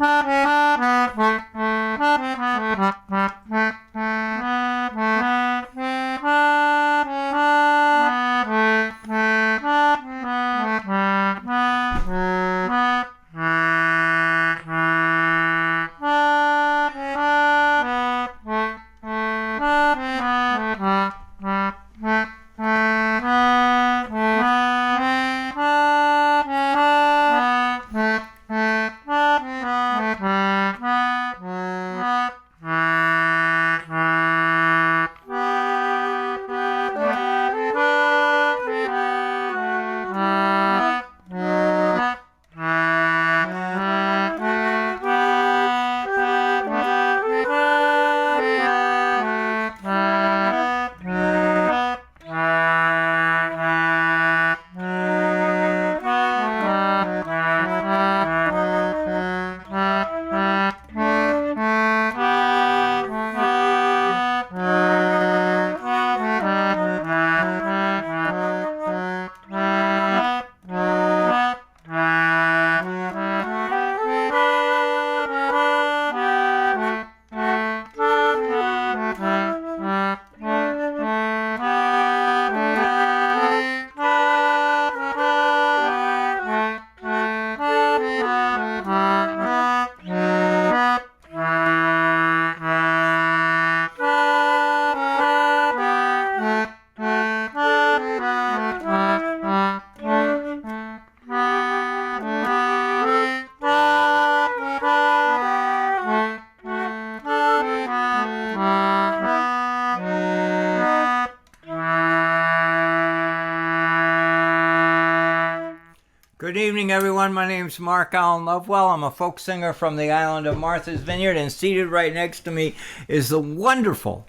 Good evening, everyone. My name's Mark Allen Lovewell. I'm a folk singer from the island of Martha's Vineyard, and seated right next to me is the wonderful,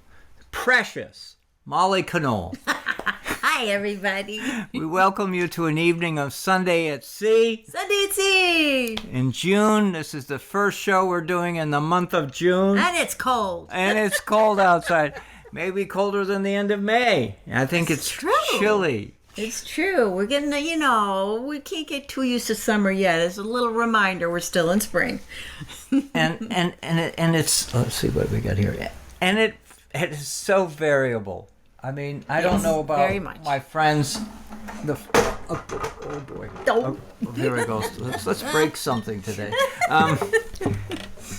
precious Molly Conole. Hi, everybody. We welcome you to an evening of Sunday at Sea. Sunday at Sea. In June. This is the first show we're doing in the month of June. And it's cold. And it's cold outside. Maybe colder than the end of May. I think it's true. Chilly. It's true. We're getting, we can't get too used to summer yet. It's a little reminder we're still in spring. and it's, let's see what we got here. And it is so variable. I mean, I don't know about my friends. Oh boy. Oh, here it goes. Let's break something today.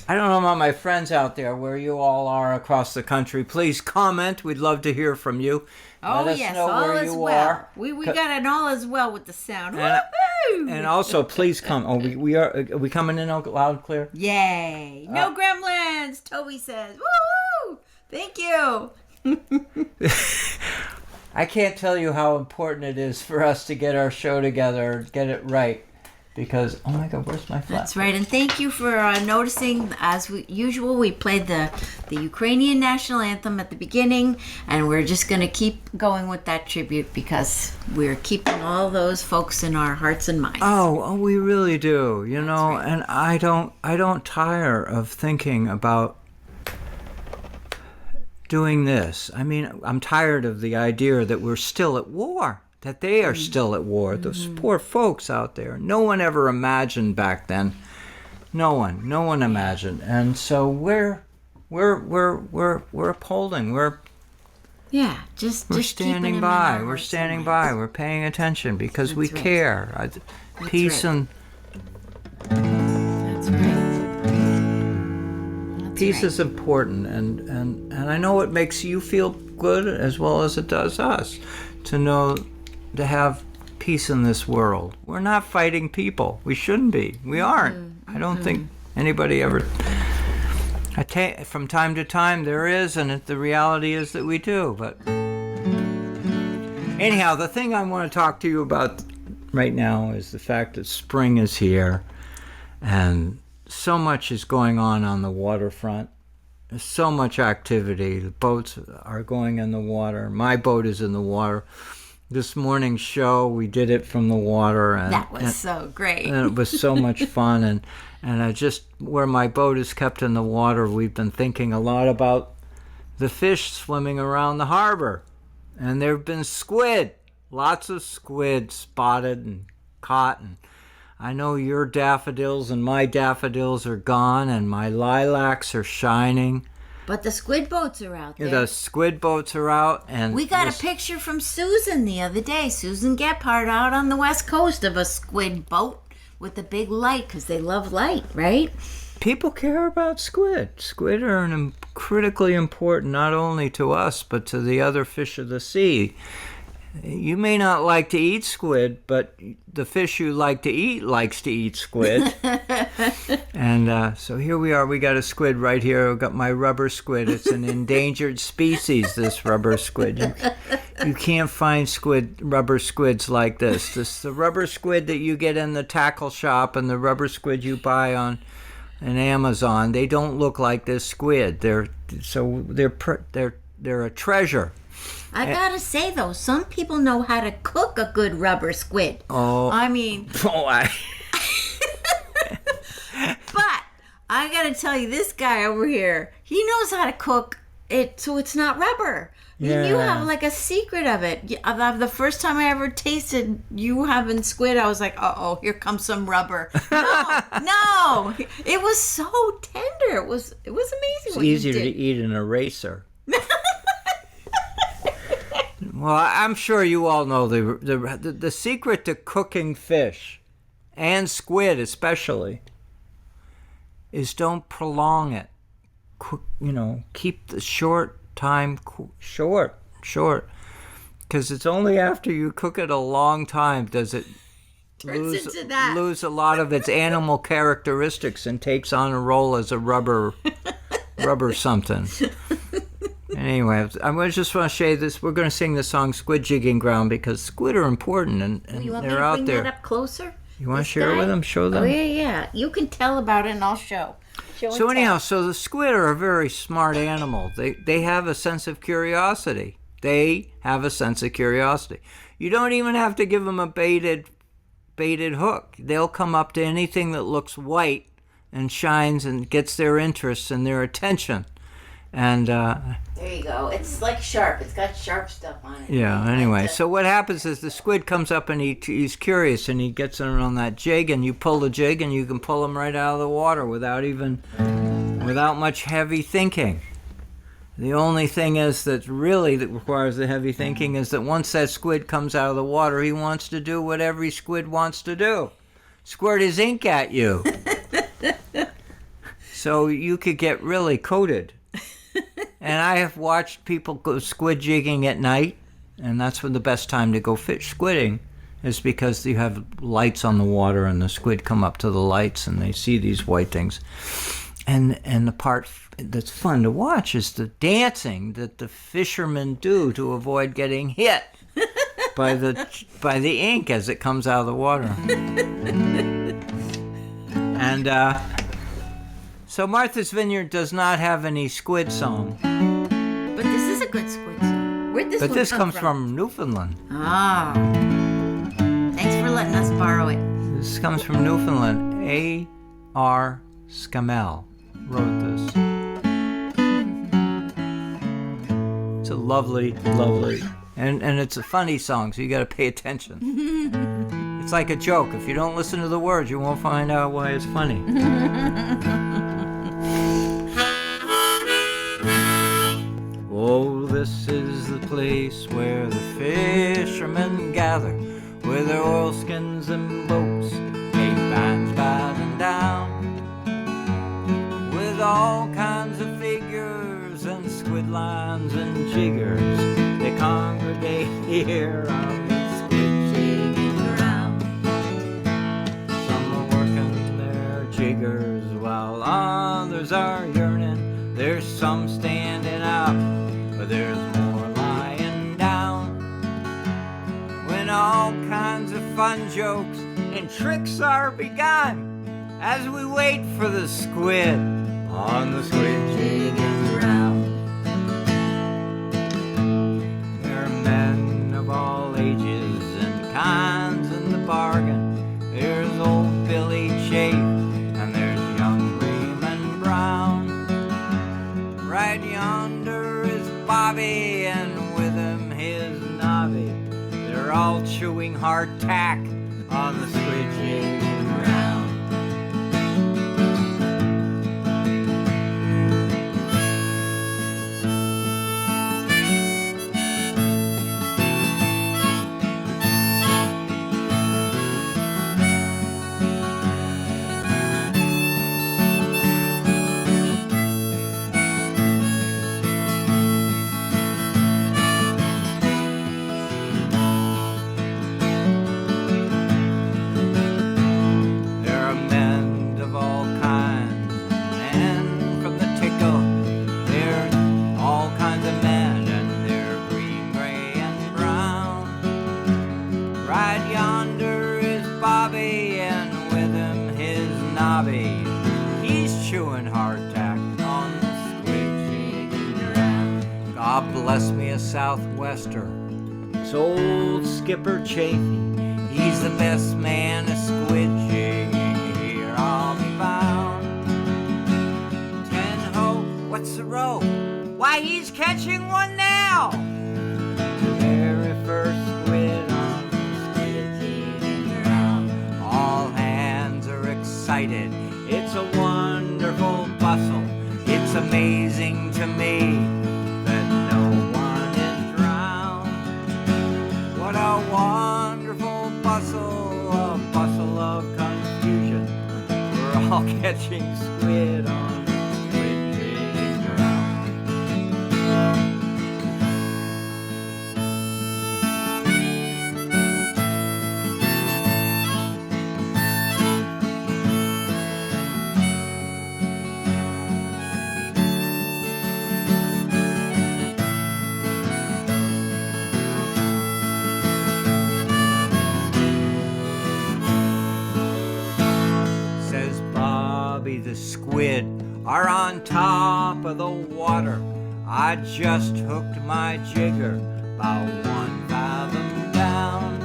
I don't know about my friends out there where you all are across the country. Please comment. We'd love to hear from you. Oh, Let us yes, know all where is you well. are. We got an all is well with the sound. And also, please come. Oh, are we coming in loud and clear? Yay! No gremlins, Toby says. Woo! Thank you. I can't tell you how important it is for us to get our show together, get it right. Because, oh my God, where's my flat? That's right, and thank you for noticing. As usual, we played the Ukrainian national anthem at the beginning, and we're just going to keep going with that tribute because we're keeping all those folks in our hearts and minds. Oh, we really do, know, right. And I don't tire of thinking about doing this. I mean, I'm tired of the idea that we're still at war. That they are still at war. Those poor folks out there. No one ever imagined back then. No one imagined. And so we're upholding. We're standing by. We're standing by. We're paying attention because we care. Peace and peace is important, and I know it makes you feel good as well as it does us to know. To have peace in this world. We're not fighting people. We shouldn't be. We aren't. I don't think anybody ever... From time to time there is, and the reality is that we do. But anyhow, the thing I want to talk to you about right now is the fact that spring is here, and so much is going on the waterfront. There's so much activity. The boats are going in the water. My boat is in the water. This morning's show, we did it from the water. And that was so great. And it was so much fun. And I just, where my boat is kept in the water, we've been thinking a lot about the fish swimming around the harbor. And there have been squid, lots of squid spotted and caught. And I know your daffodils and my daffodils are gone, and my lilacs are shining. But the squid boats are out there. The squid boats are out, and We got a picture from Susan the other day. Susan Gephardt out on the west coast of a squid boat with a big light, because they love light, right? people care about squid. Squid are critically important not only to us, but to the other fish of the sea. You may not like to eat squid, but the fish you like to eat likes to eat squid. And so here we are. We got a squid right here. I've got my rubber squid. It's an endangered species, this rubber squid. You can't find rubber squids like this. The rubber squid that you get in the tackle shop and the rubber squid you buy on Amazon, they don't look like this squid. They're a treasure. I gotta say though, some people know how to cook a good rubber squid. Oh, I mean, but I gotta tell you, this guy over here, he knows how to cook it so it's not rubber. Yeah. You have like a secret of it. The first time I ever tasted you having squid, I was like, uh-oh, here comes some rubber. No, it was so tender. It was amazing. It's easier to eat an eraser. Well, I'm sure you all know the secret to cooking fish, and squid especially, is don't prolong it. Keep the short time short, because it's only after you cook it a long time does it lose a lot of its animal characteristics and takes on a role as a rubber something. Anyway, I just want to say this. We're going to sing the song Squid Jigging Ground because squid are important and you want they're me to out bring there. That up closer? You want to share it with them? Show them? Oh, yeah. You can tell about it and I'll show. So anyhow, so the squid are a very smart animal. They have a sense of curiosity. You don't even have to give them a baited hook. They'll come up to anything that looks white and shines and gets their interest and their attention. And there you go. It's like sharp. It's got sharp stuff on it. Yeah. Anyway, so what happens is the squid comes up and he's curious and he gets on that jig and you pull the jig and you can pull him right out of the water without much heavy thinking. The only thing is that requires the heavy thinking is that once that squid comes out of the water, he wants to do what every squid wants to do: squirt his ink at you. So you could get really coated. And I have watched people go squid jigging at night, and that's when the best time to go fish squidding is because you have lights on the water and the squid come up to the lights and they see these white things. And the part that's fun to watch is the dancing that the fishermen do to avoid getting hit by the ink as it comes out of the water. And so Martha's Vineyard does not have any squid song. But this is a good squid song. Where'd this But one this come comes from Newfoundland. Ah. Thanks for letting us borrow it. This comes from Newfoundland. A.R. Scamell wrote this. It's a lovely, and it's a funny song, so you got to pay attention. It's like a joke. If you don't listen to the words, you won't find out why it's funny. Oh, this is the place where the fishermen gather, with their oilskins and boats, cape bands battened down, with all kinds of figures and squid lines and jiggers. They congregate here on the squid jigging ground. Some are working their jiggers while others are yearning. There's some standing up, but there's more lying down. When all kinds of fun jokes and tricks are begun, as we wait for the squid on the squid jigging ground. There are men of all ages and kinds in the bargain. There's old Billy Chafe and there's young Raymond Brown. Right yonder is Bobby, and with him his nobby. They're all chewing hardtack on the squid jigging chewing hardtack on the squid jigging around. God bless me a southwester. It's old Skipper Chafee. He's the best man a squid jigging here I'll be bound. 10 ho, what's the row? Why, he's catching one now. The very first squid on the squid jigging around. All hands are excited. It's a wonderful bustle. It's amazing to me that no one is drowned. What a wonderful bustle, a bustle of confusion. We're all catching squid on the squid jigging around. The squid are on top of the water. I just hooked my jigger about 1 fathom down,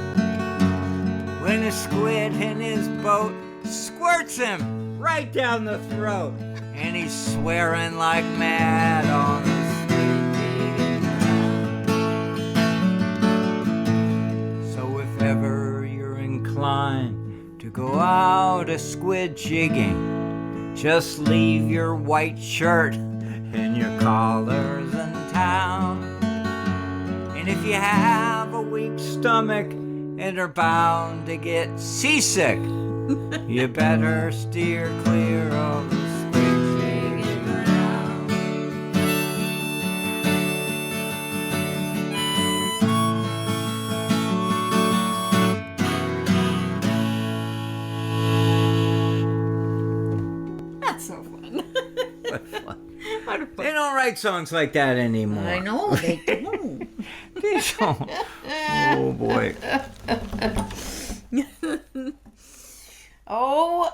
when a squid in his boat squirts him right down the throat, and he's swearing like mad on the squid jigging around. So if ever you're inclined to go out a squid jigging, just leave your white shirt and your collars in town. And if you have a weak stomach and are bound to get seasick, you better steer clear of the squid jigging around. So fun. They don't write songs like that anymore. I know, they don't. They don't. Oh, boy. Oh,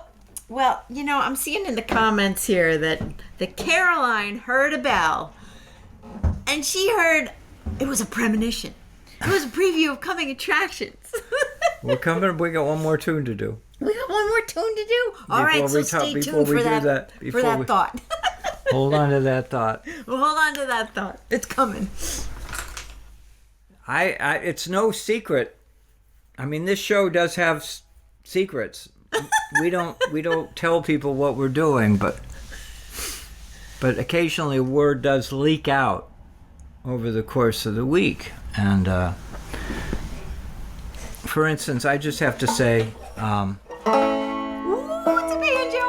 well, you know, I'm seeing in the comments here that Caroline heard a bell, and she heard it was a premonition. It was a preview of coming attractions. We're coming. We got one more tune to do. We got one more tune to do. All right, so stay tuned for that thought. Hold on to that thought. Well, hold on to that thought. It's coming. It's no secret. I mean, this show does have secrets. We don't tell people what we're doing, but occasionally word does leak out over the course of the week. And for instance, I just have to say. Ooh, it's a banjo!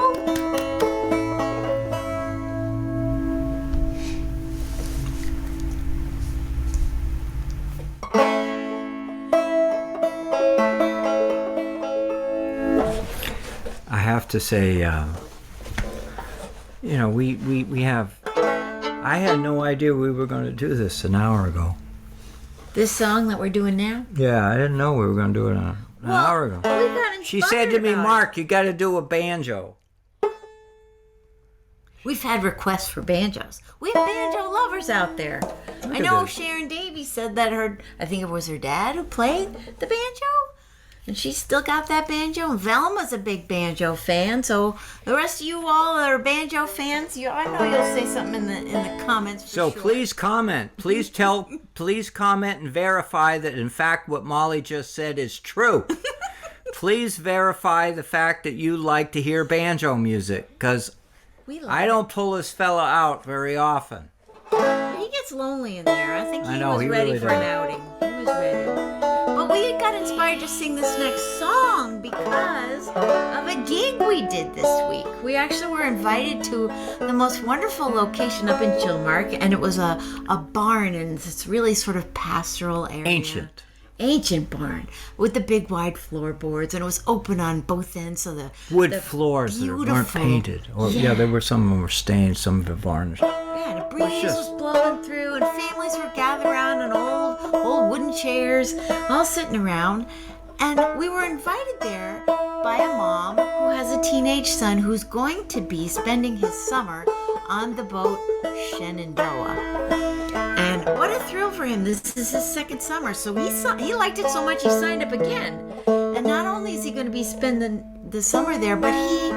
I have to say, you know, we have. I had no idea we were going to do this an hour ago. This song that we're doing now? Yeah, I didn't know we were going to do it an hour ago. We got inspired. She said to me, Mark, you got to do a banjo. We've had requests for banjos. We have banjo lovers out there. I know this. Sharon Davies said that I think it was her dad who played the banjo. And she's still got that banjo. And Velma's a big banjo fan. So the rest of you all that are banjo fans, I know you'll say something in the comments. So sure. Please comment. Please comment and verify that in fact what Molly just said is true. Please verify the fact that you like to hear banjo music, because I don't pull this fella out very often. He gets lonely in there. I think he was ready really for an outing. He was ready. But we got inspired to sing this next song because of a gig we did this week. We actually were invited to the most wonderful location up in Chilmark, and it was a barn in this really sort of pastoral area. Ancient barn with the big wide floorboards, and it was open on both ends, so the wood floors that weren't painted. There were some of them were stained, some of them varnished. Yeah, and a breeze was blowing through, and families were gathered around on old wooden chairs, all sitting around. And we were invited there by a mom who has a teenage son who's going to be spending his summer on the boat Shenandoah. And what a thrill for him. This is his second summer. So he liked it so much he signed up again. And not only is he going to be spending the summer there, but he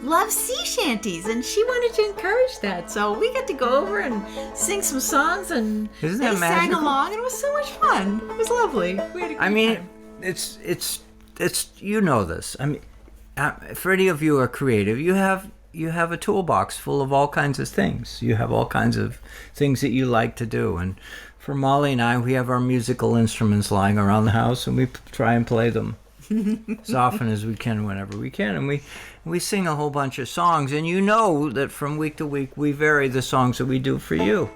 loves sea shanties, and she wanted to encourage that. So we got to go over and sing some songs, and Isn't they that sang magical? along, and it was so much fun. It was lovely. We had a great time. It's you know this. I mean, for any of you who are creative, you have a toolbox full of all kinds of things. You have all kinds of things that you like to do. And for Molly and I, we have our musical instruments lying around the house, and we try and play them as often as we can, whenever we can. And we sing a whole bunch of songs. And you know that from week to week, we vary the songs that we do for you.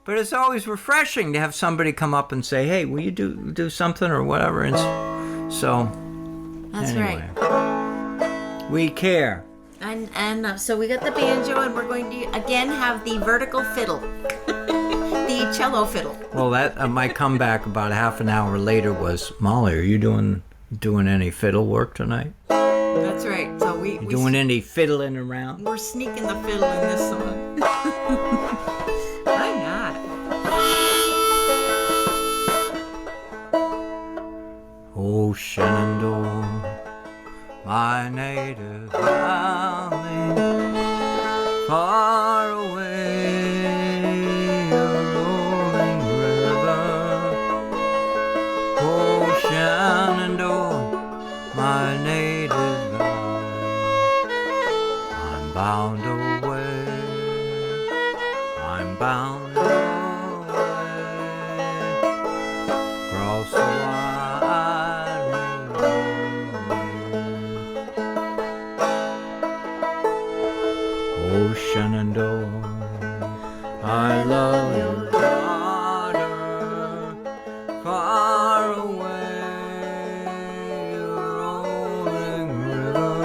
But it's always refreshing to have somebody come up and say, "Hey, will you do something or whatever?" And so, That's anyway, right. we care. And so we got the banjo, and we're going to again have the vertical fiddle, the cello fiddle. Well, that my comeback about half an hour later was, "Molly, are you doing any fiddle work tonight? That's right. So we Doing any fiddling around?" we're sneaking the fiddle in this song. Why not? Oh, Shenandoah, my native valley, far away, a rolling river. Oh, Shenandoah, my native valley, I'm bound away, I'm bound away, cross the wide river. Oh, Shenandoah, I love your daughter, far away, a rolling river.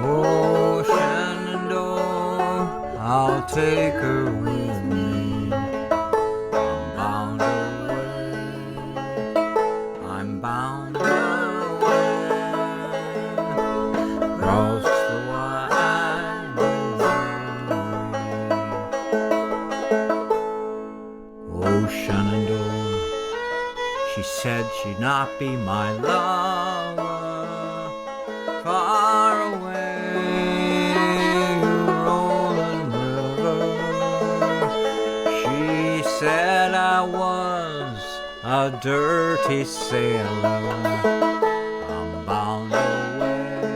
Oh, Shenandoah, I'll take her with me. I'm bound away, I'm bound away, cross the wide river. Oh, Shenandoah, she said she'd not be my lover, far away, rolling river. She said I was a dirty sailor. I'm bound away,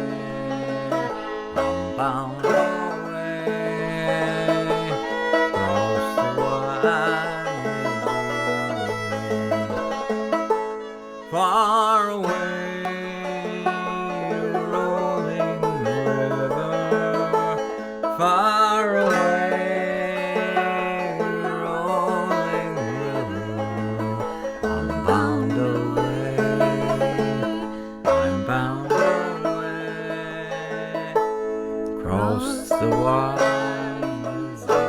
I'm bound away, cross the wide river, far away, rolling river, far away, rolling river. I'm bound away, I'm bound away, cross the wide river.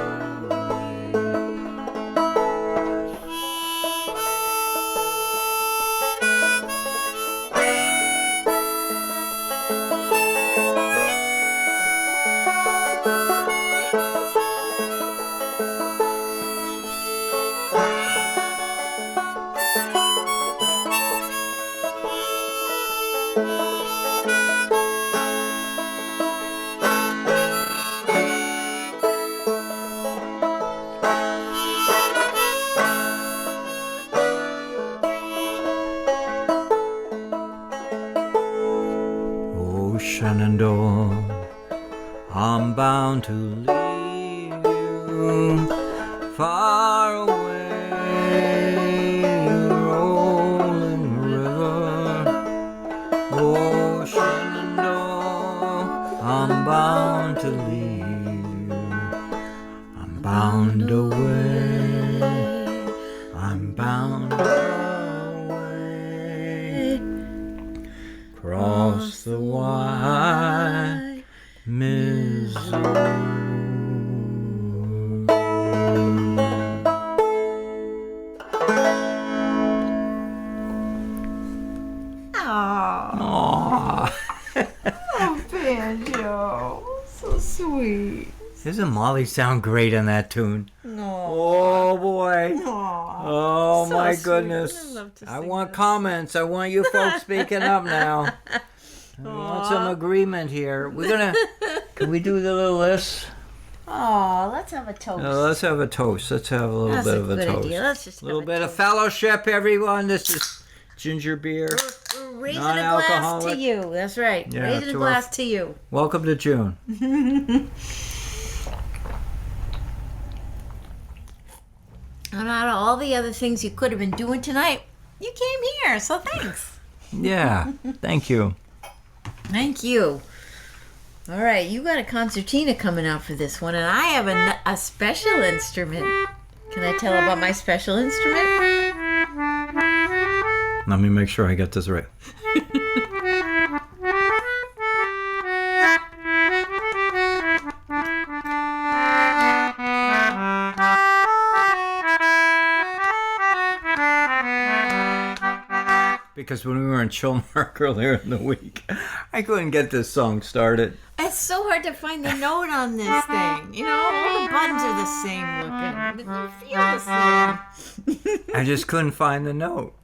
Oh, Shenandoah, I'm bound to leave you far away, rolling river. Oh, Shenandoah, I'm bound to leave you. I'm bound away, I'm bound away, cross the wide Missouri. sweet. Doesn't Molly sound great in that tune? No. Oh boy. Oh So my sweet. goodness. I love to I sing want this. comments. I want you folks speaking up now. I want some agreement here. Can we do the little list? Oh, let's have a toast. Let's have a toast. Let's have a little That's bit a of a good toast. idea. Let's just A little have a bit of toast. fellowship, everyone. This is ginger beer. We're raising a glass to Non-alcoholic. you. That's right. Yeah, Raising a to glass to you. Welcome to June. And out of all the other things you could have been doing tonight, you came here. So thanks. Yeah, thank you. Thank you. All right, you got a concertina coming out for this one, and I have a special instrument. Can I tell about my special instrument? Let me make sure I get this right. Because when we were in Chilmark earlier in the week, I couldn't get this song started. It's so hard to find the note on this thing. You know, all the buttons are the same looking. They feel the same. I just couldn't find the note.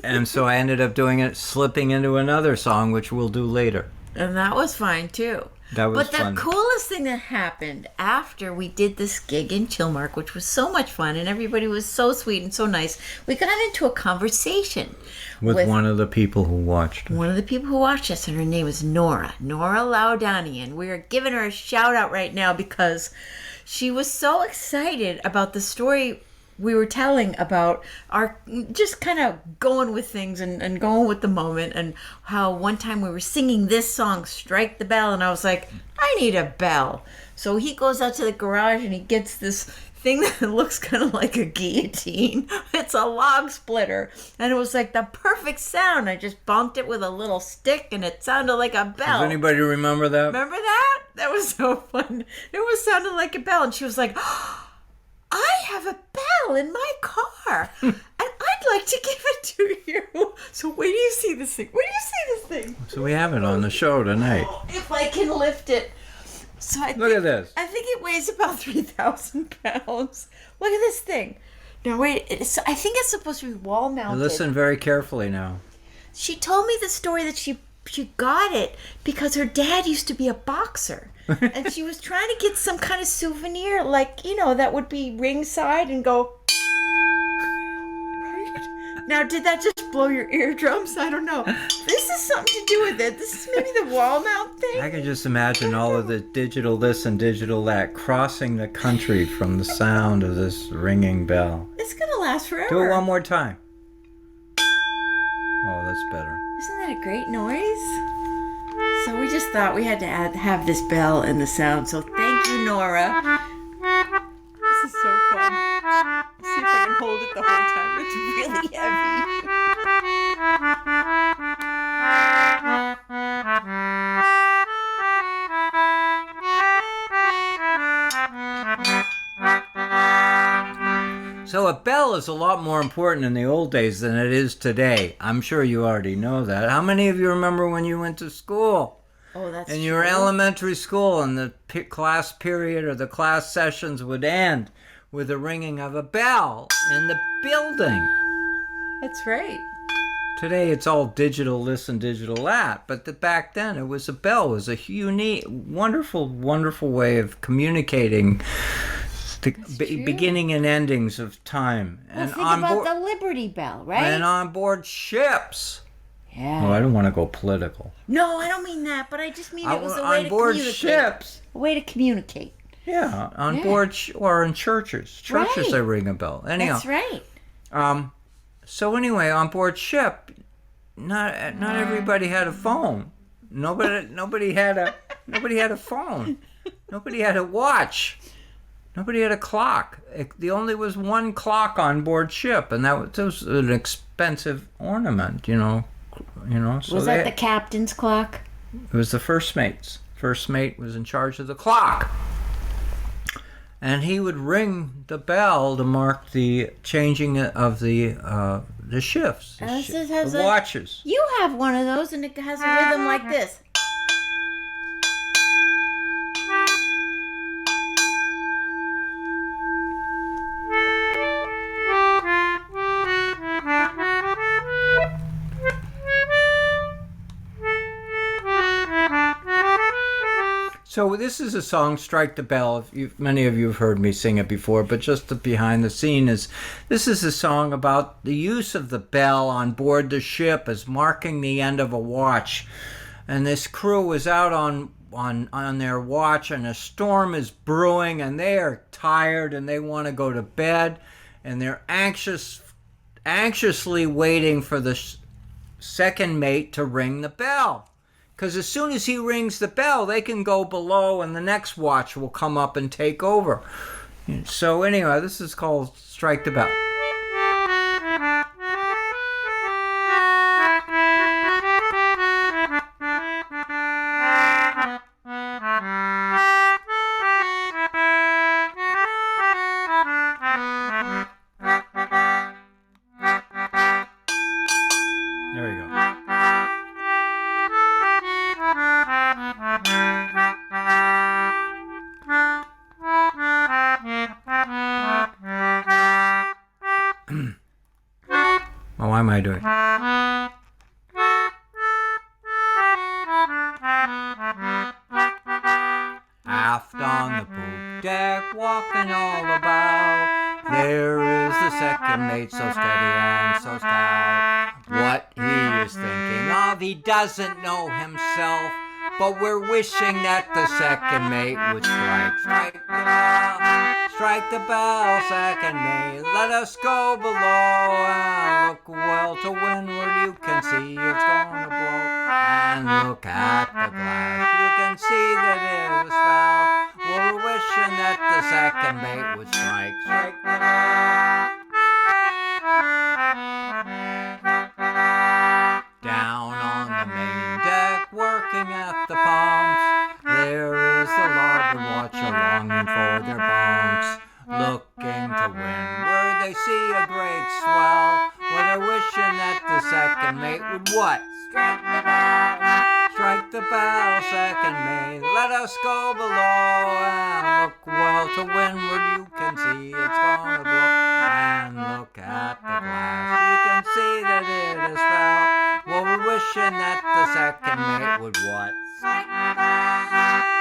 And so I ended up slipping into another song, which we'll do later. And that was fine too. That was But fun. the coolest thing that happened after we did this gig in Chilmark, which was so much fun, and everybody was so sweet and so nice, we got into a conversation With one of the people who watched. one of the people who watched us, and her name is Nora Laudani, and we are giving her a shout out right now because she was so excited about the story we were telling about our just kind of going with things and going with the moment, and how one time we were singing this song, Strike the Bell, and I was like, I need a bell. So he goes out to the garage and he gets this thing that looks kind of like a guillotine. It's a log splitter, and it was like the perfect sound. I just bumped it with a little stick and it sounded like a bell. Does anybody remember that? Remember that? That was so fun. It was sounding like a bell, and she was like, I have a bell in my car, and I'd like to give it to you. So wait till you see this thing. Wait till you see this thing. So we have it on the show tonight. If I can lift it. So Look at this. I think it weighs about 3,000 pounds. Look at this thing. Now wait, I think it's supposed to be wall mounted. Listen very carefully now. She told me the story that she got it because her dad used to be a boxer. And she was trying to get some kind of souvenir, like, you know, that would be ringside and go. Now, did that just blow your eardrums? I don't know. This is something to do with it. This is maybe the wall mount thing. I can just imagine all of the digital this and digital that crossing the country from the sound of this ringing bell. It's going to last forever. Do it one more time. Oh, that's better. Isn't that a great noise? So we just thought we had to have this bell and the sound. So thank you, Nora. This is so fun. Let's see if I can hold it the whole time. It's really heavy. So a bell is a lot more important in the old days than it is today. I'm sure you already know that. How many of you remember when you went to school? Oh, that's In your elementary school, and the class period or the class sessions would end with the ringing of a bell in the building. That's right. Today it's all digital this and digital that, but back then it was a bell. It was a unique, wonderful, wonderful way of communicating the beginning and endings of time. Well, And think on about board, the Liberty Bell, right? and on board ships. Yeah. Oh, I don't want to go political. No, I don't mean that, but I just mean it was a way On to board communicate. ships. A way to communicate. Yeah, on Yeah. board or in churches. Churches, Right. they ring a bell. Anyhow, That's right. So anyway, on board ship, not everybody had a phone. Nobody had a phone. Nobody had a watch. Nobody had a clock. There only was one clock on board ship, and that was an expensive ornament, you know. So Was that the captain's clock? It was the first mate's. First mate was in charge of the clock. And he would ring the bell to mark the changing of the shifts, the watches. You have one of those, and it has a rhythm like this. So this is a song, Strike the Bell. Many of you have heard me sing it before, but just the behind the scene is, this is a song about the use of the bell on board the ship as marking the end of a watch. And this crew is out on their watch, and a storm is brewing, and they are tired, and they want to go to bed, and they're anxiously waiting for the second mate to ring the bell. Because as soon as he rings the bell, they can go below and the next watch will come up and take over. So anyway, this is called Strike the Bell. There you go. Oh, why am I doing? Aft on the poop deck, walking all about, there is the second mate, so steady and so stout. What he is thinking of, he doesn't know himself, but we're wishing that the second mate would strike the bell, strike the bell, second mate. Let us go below and look well to windward. You can see it's gonna blow. And look at the glass, you can see that it is foul. We're wishing that the second mate would strike the bell. Down on the main deck, working at the pumps, there is the larboard watch longing for their bunks. Looking to windward, they see a great swell, where they're wishing that the second mate would what? Strike the bell, strike the bell, second mate. Let us go below and look well to windward. You can see it's gonna blow. And look at the glass, you can see that it is foul. Well, we're wishing that the second mate would what? Strike the bell.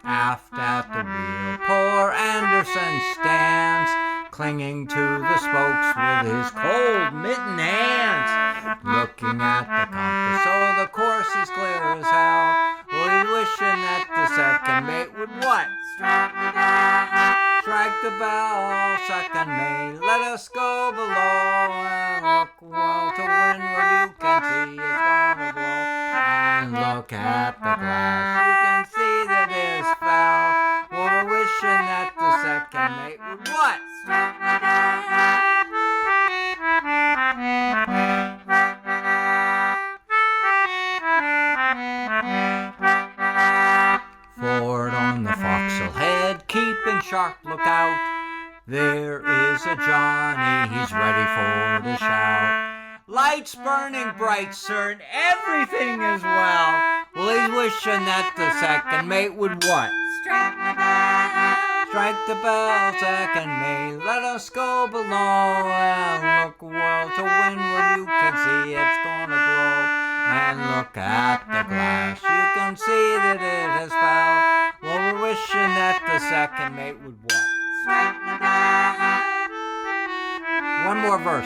Aft at the wheel, poor Anderson stands, clinging to the spokes with his cold mitten hands. Looking at the compass, so the course is clear as hell. Well, he's wishing that the second mate would what? Strike the bell, strike the bell, second mate. Let us go below and look well to windward. You can see it's gonna blow. And look at the glass, you can see that it's foul. Well, we're wishing that the second mate would what? Strike the bell. Forward on the forecastle head, keeping sharp lookout, there is a Johnny, he's ready for the shout. Lights burning bright, sir, and everything is well. Well, he's wishing that the second mate would what? Strike the bell, strike the bell, second mate. Let us go below and look well to windward. You can see it's gonna blow. And look at the glass, you can see that it is foul. Well, we're wishing that the second mate would what? Strike the bell. One more verse.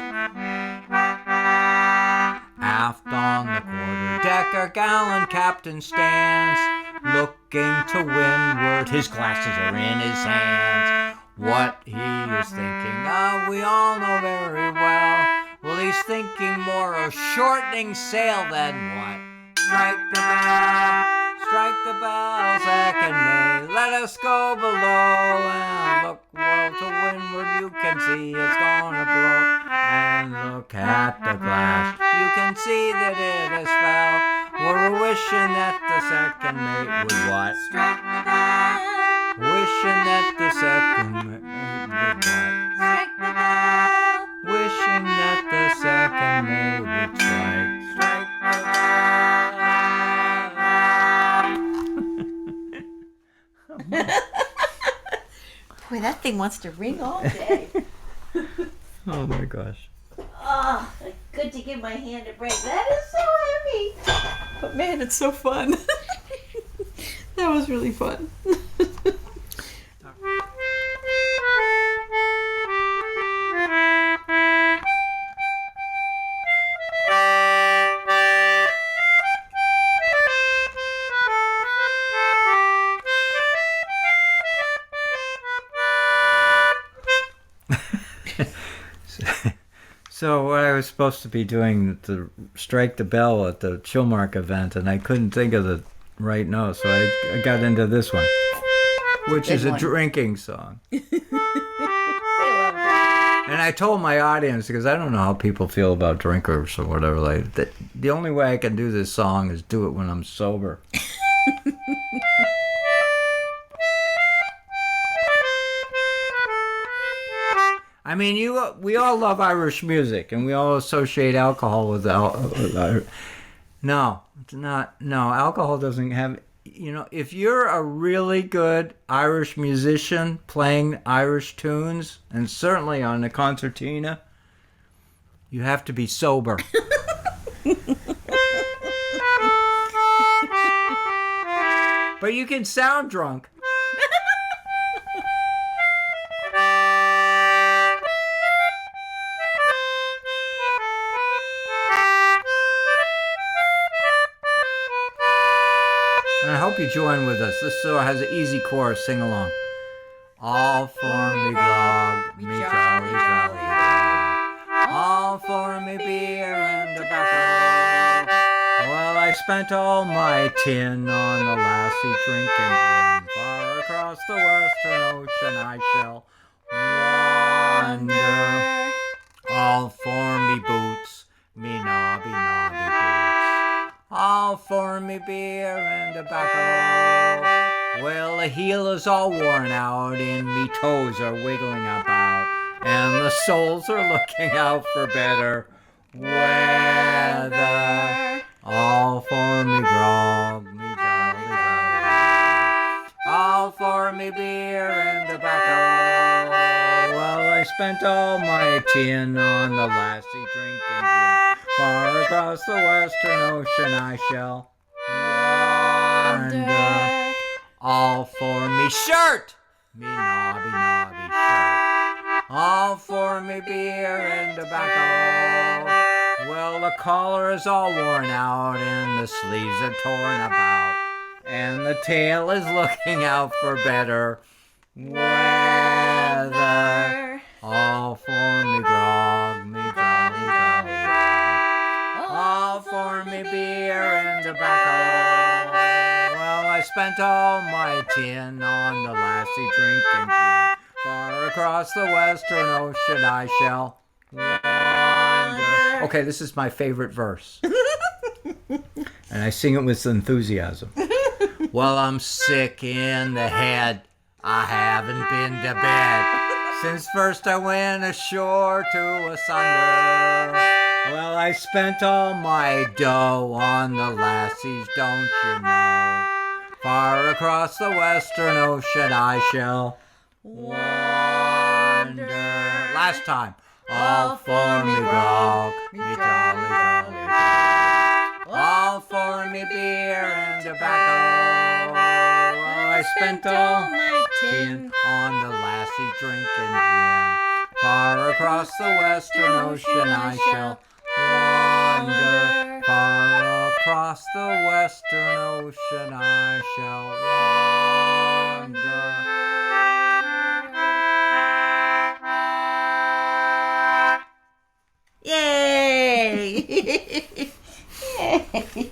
Aft on the quarter deck, our gallant captain stands, looking to windward, his glasses are in his hands. What he is thinking of, we all know very well. Well, he's thinking more of shortening sail than what? Strike the bell, second mate. Let us go below and look well to windward. You can see it's gonna blow. And look at the glass, you can see that it is foul. We're wishing that the second mate would what? Strike the bell. Wishing that the second mate would what? Strike the bell. Wishing that the second mate would strike the bell. Boy, that thing wants to ring all day. Oh my gosh. Oh, good to give my hand a break. That is so heavy. But man, it's so fun. That was really fun. So what I was supposed to be doing to strike the bell at the Chillmark event, and I couldn't think of the right note, so I got into this one, which is a drinking song. I love it. And I told my audience, because I don't know how people feel about drinkers or whatever, like that the only way I can do this song is do it when I'm sober. I mean, we all love Irish music, and we all associate alcohol with No, it's not. No, alcohol doesn't have. If you're a really good Irish musician playing Irish tunes, and certainly on the concertina, you have to be sober. But you can sound drunk. And I hope you join with us. This song has an easy chorus. Sing along. All for me grog, me jolly, jolly grog. All for me beer and tobacco. Well, I spent all my tin on the lassie drinking gin. Far across the western ocean I shall wander. All for me boots, me knobby, knobby boots. All for me beer and tobacco. Well, the heel is all worn out and me toes are wiggling about, and the soles are looking out for better weather. All for me grog, me jolly, jolly grog. All for me beer and tobacco. Well, I spent all my tin on the lassie drinking gin. Far across the western ocean I shall wander. All for me shirt, me knobby, knobby shirt. All for me beer and tobacco. Well, the collar is all worn out and the sleeves are torn about, and the tail is looking out for better weather. All for me grog, me jolly, jolly grog. All for me beer and tobacco. Well, I spent all my tin on the lassie drinking gin. Far across the western ocean I shall wander. Okay, this is my favorite verse. And I sing it with enthusiasm. Well, I'm sick in the head. I haven't been to bed since first I went ashore to asunder. Well, I spent all my dough on the lassies, don't you know? Far across the western ocean I shall wander. Last time. All for me grog, me jolly, jolly grog. All for me beer and tobacco. Well, I spent all my tin on the lassie drinking gin. Far across the western ocean I shall wander. Far across the western ocean I shall wander. Yay! Yay!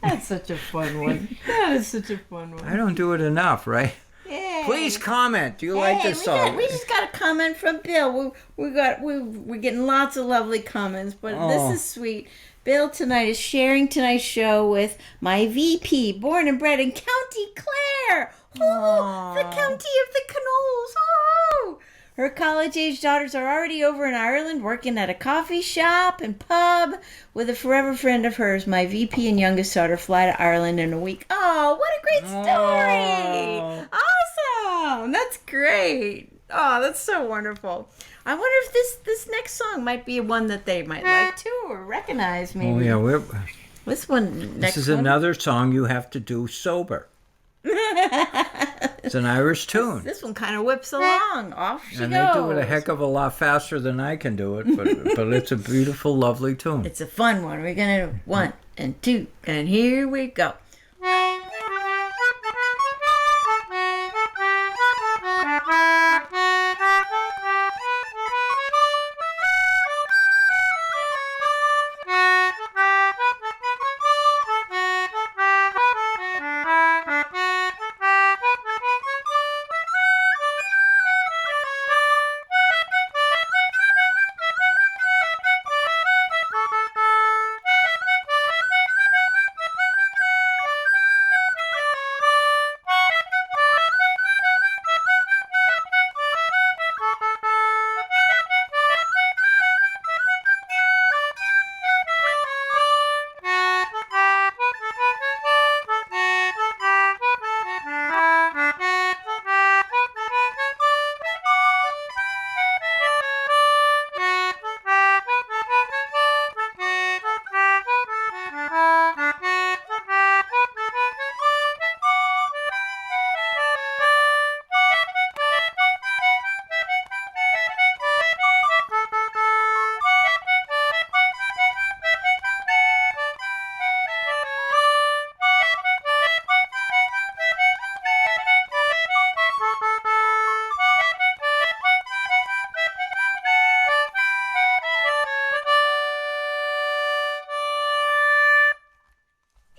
That's such a fun one. That is such a fun one. I don't do it enough, right? Yay! Please comment. Do you like this song? We just got a comment from Bill. We're getting lots of lovely comments, but this is sweet. Bill tonight is sharing tonight's show with my VP, born and bred in County Clare. Oh, the county of the Canoles. Oh. Her college-age daughters are already over in Ireland working at a coffee shop and pub with a forever friend of hers. My VP and youngest daughter fly to Ireland in a week. Oh, what a great story! Awesome! That's great. Oh, that's so wonderful. I wonder if this next song might be one that they might like too or recognize maybe. Oh, yeah, This one, next This is one. another song you have to do sober. It's an Irish tune. This one kind of whips along. Off she And goes. they do it a heck of a lot faster than I can do it, but it's a beautiful, lovely tune. It's a fun one. We're going to 1 and 2, and here we go.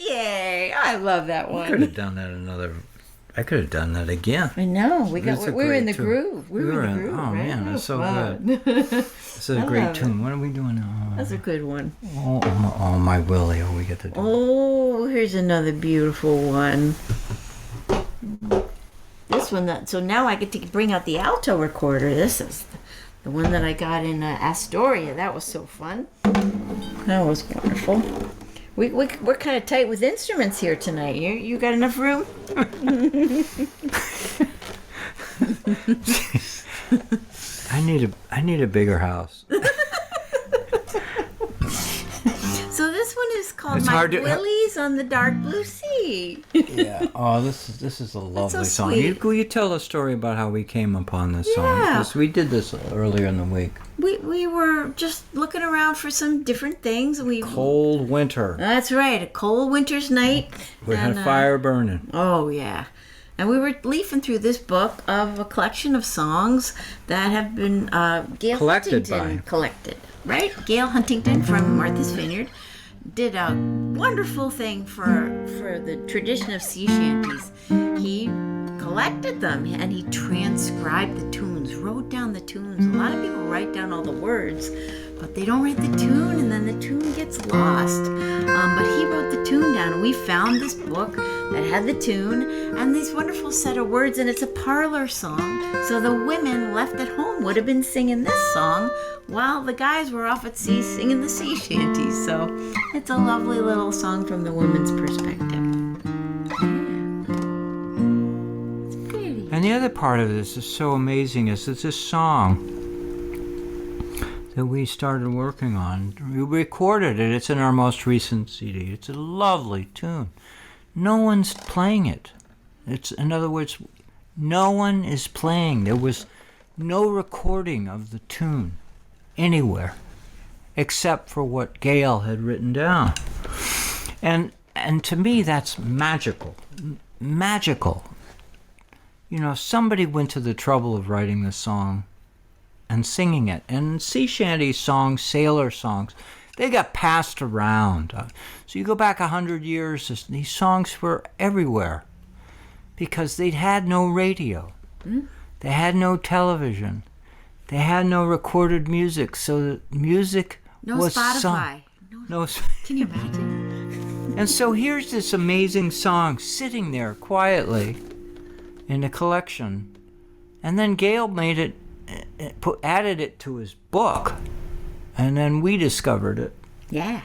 I love that one. I could have done that again. I know. We were in the tune. groove. We were in the groove. Oh, right? man, that's so fun. good. This is a great tune. What are we doing now? That's a good one. Oh, my Willie. Oh, we get to do Oh, here's another beautiful one. This one. So now I get to bring out the alto recorder. This is the one that I got in Astoria. That was so fun. That was wonderful. We're kind of tight with instruments here tonight. You got enough room? I need a bigger house. So this one is called It's My hard to- Willies on the Dark Blue Sea. Yeah. Oh, this is a lovely song. sweet. You tell a story about how we came upon this song. Yeah. Because we did this earlier in the week. We were just looking around for some different things. Cold winter. That's right, a cold winter's night. We had and, a fire burning. Oh yeah, and we were leafing through this book of a collection of songs that have been Gail Collected Huntington by. collected. Right, Gail Huntington from Martha's Vineyard did a wonderful thing for the tradition of sea shanties. He collected them and he transcribed the tunes, wrote down the tunes. A lot of people write down all the words, but they don't write the tune, and then the tune gets lost. But he wrote the tune down, and we found this book that had the tune and this wonderful set of words, and it's a parlor song. So the women left at home would have been singing this song while the guys were off at sea singing the sea shanties. So it's a lovely little song from the women's perspective. And the other part of this is so amazing is that this song that we started working on, we recorded it. It's in our most recent CD. It's a lovely tune. No one's playing it. In other words, no one is playing. There was no recording of the tune anywhere except for what Gail had written down. And to me, that's magical. Magical. You know, somebody went to the trouble of writing this song and singing it. And sea shanty songs, sailor songs, they got passed around. So you go back 100 years, these songs were everywhere because they'd had no radio. They had no television. They had no recorded music. So the music was Spotify. sung. No. Can you imagine? And so here's this amazing song sitting there quietly in a collection, and then Gail made it, added it to his book, and then we discovered it. Yeah.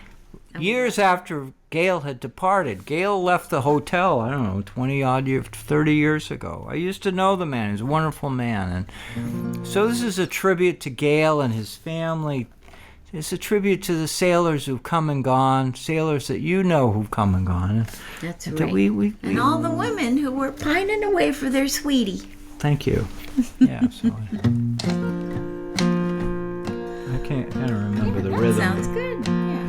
Years after Gail had departed. Gail left the hotel, I don't know, 20-odd years, 30 years ago. I used to know the man. He's a wonderful man. And so this is a tribute to Gail and his family, it's a tribute to the sailors who've come and gone, sailors that you know who've come and gone. That's And right. And all the women who were pining away for their sweetie. Thank you. Yeah, so I can't remember the that rhythm. Sounds good. Yeah.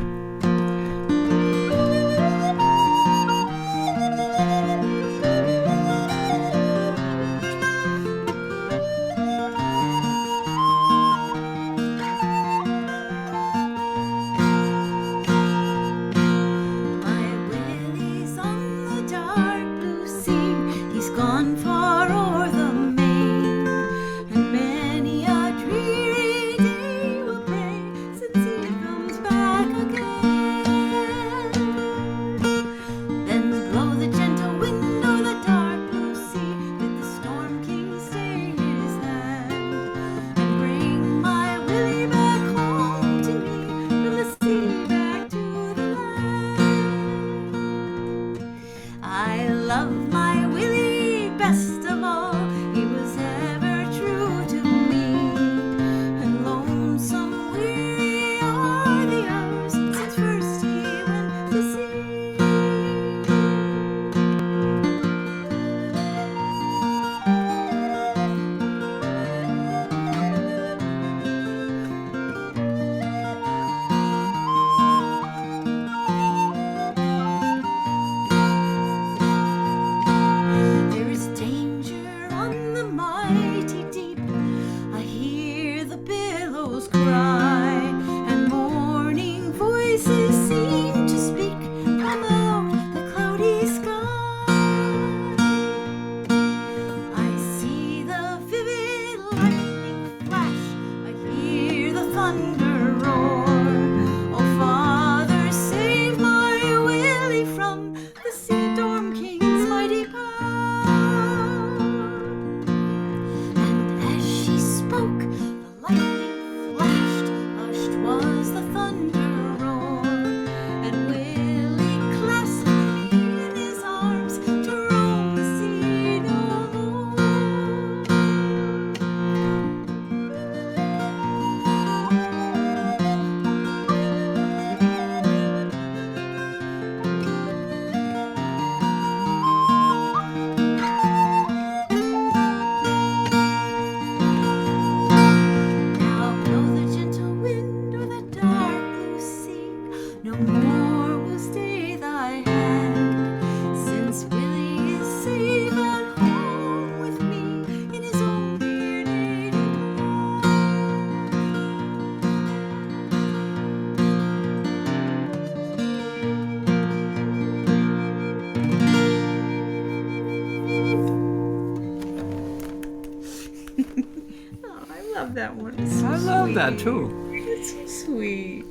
That one is so I love sweet. that too. It's so sweet.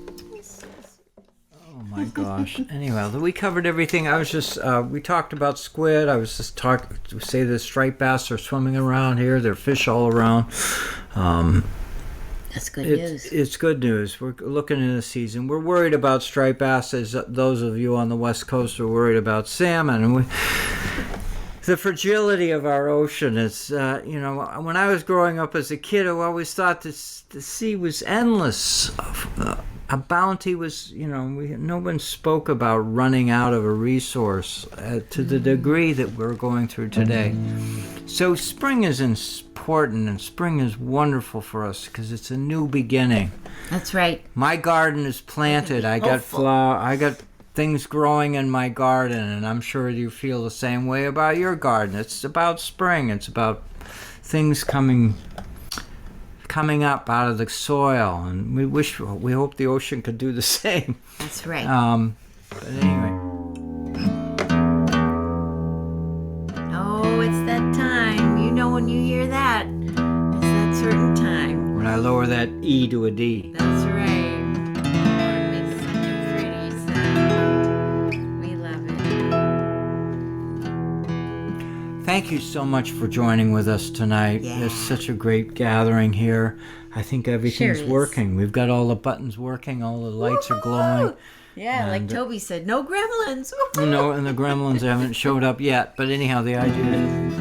Oh my gosh. Anyway, we covered everything. I was just, we talked about squid. I was just talking to say the striped bass are swimming around here. There are fish all around. That's good news. It's good news. We're looking in the season. We're worried about striped bass, as those of you on the West Coast are worried about salmon. And the fragility of our ocean is, when I was growing up as a kid, I always thought the sea was endless. A bounty was, no one spoke about running out of a resource to the degree that we're going through today. So spring is important, and spring is wonderful for us because it's a new beginning. That's right. My garden is planted. I got flower. I got things growing in my garden, and I'm sure you feel the same way about your garden. It's about spring. It's about things coming up out of the soil, and we hope the ocean could do the same. That's right. But anyway. Oh, it's that time. You know when you hear that, it's that certain time. When I lower that E to a D. That's right. It makes such a pretty sound. We love it. Thank you so much for joining with us tonight. Yeah. There's such a great gathering here. I think everything's Sure is. working. We've got all the buttons working. All the lights are glowing. Yeah, like Toby said, no gremlins. No, and the gremlins haven't showed up yet. But anyhow, the idea is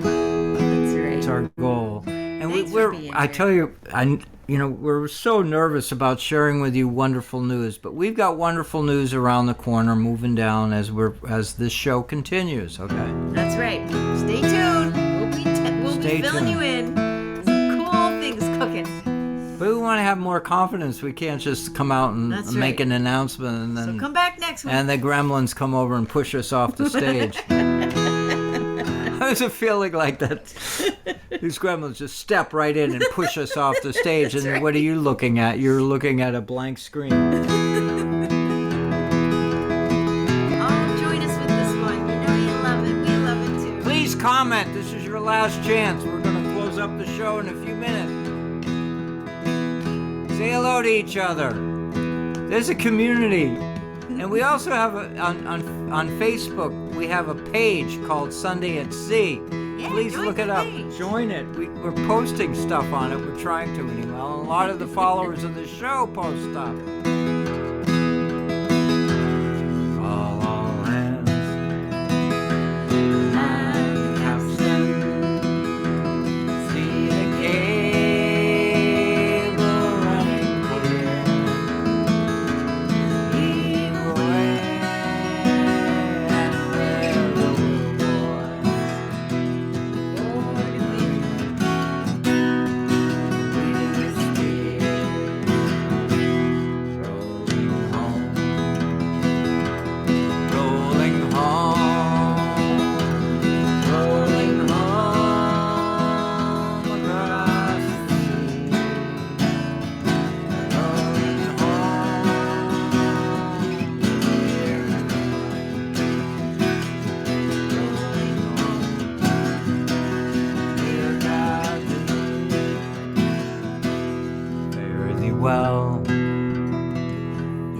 That's right. it's our goal. And Thanks for being I here. tell you, we're so nervous about sharing with you wonderful news, but we've got wonderful news around the corner, moving down as this show continues. Okay. That's right. Stay tuned. We'll be filling you in. Some cool things cooking. But we want to have more confidence. We can't just come out and make an announcement and then. So come back next week. And the gremlins come over and push us off the stage. I was feeling like that. These gremlins just step right in and push us off the stage. And right. What are you looking at? You're looking at a blank screen. Oh, join us with this one. You know you love it. We love it too. Please comment. This is your last chance. We're going to close up the show in a few minutes. Say hello to each other. There's a community. And we also have on Facebook, we have a page called Sunday at Sea. Yeah, Please look it up. Page. Join it. We're posting stuff on it. We're trying to anyway. A lot of the followers of the show post stuff. All hands. And the capstan. See the cable running clear. Heave away and wear the boy. Well,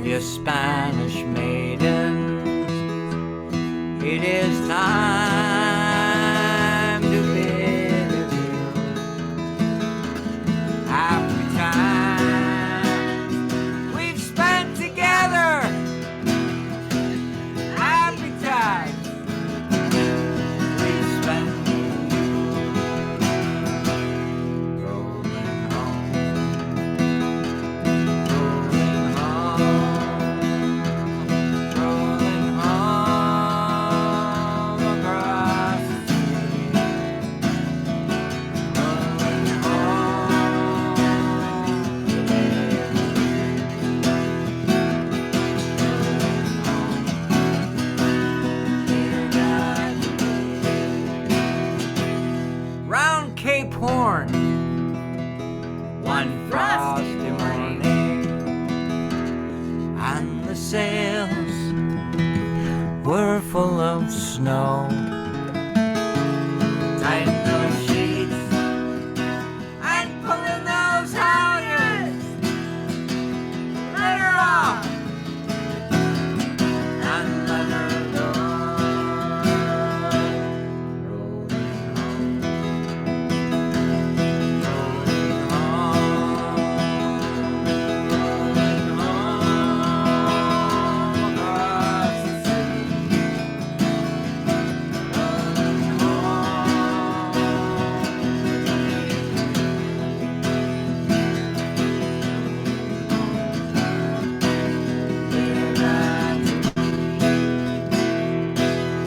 you Spanish maidens, it is time to bid adieu. Happy times we've spent together. Happy times we've spent. Rolling home. Round Cape Horn, one frosty morning, and the sails were full of snow. Tighten those sheets and pull in those halyards. Let her off and let her go.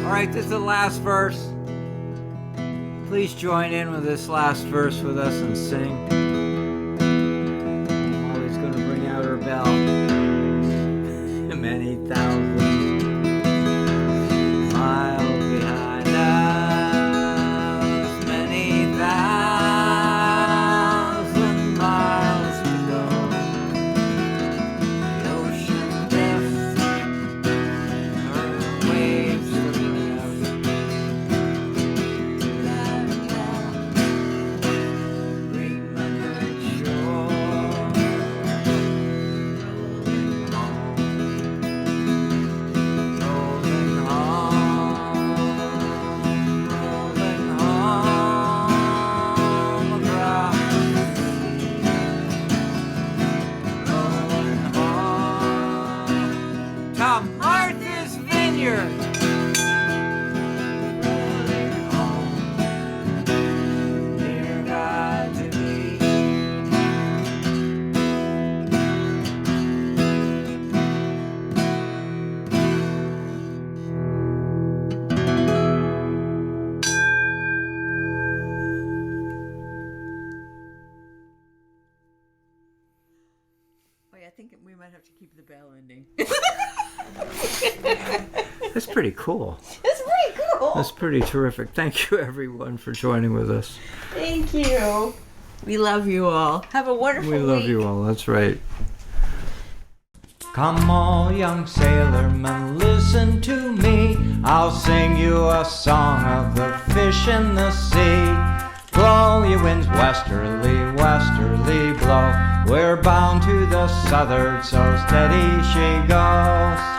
All right, this is the last verse. Please join in with this last verse with us and sing. Molly's going to bring out her bell. Many thousand miles behind us, many thousand miles to go. The ocean drifts, her waves looking out. Remember think we might have to keep the bell ending. That's pretty cool. It's pretty cool. That's pretty terrific. Thank you, everyone, for joining with us. Thank you. We love you all. Have a wonderful week. We love you all. That's right. Come all young sailormen, listen to me. I'll sing you a song of the fish in the sea. Blow, ye winds, westerly, westerly blow. We're bound to the southward, so steady she goes.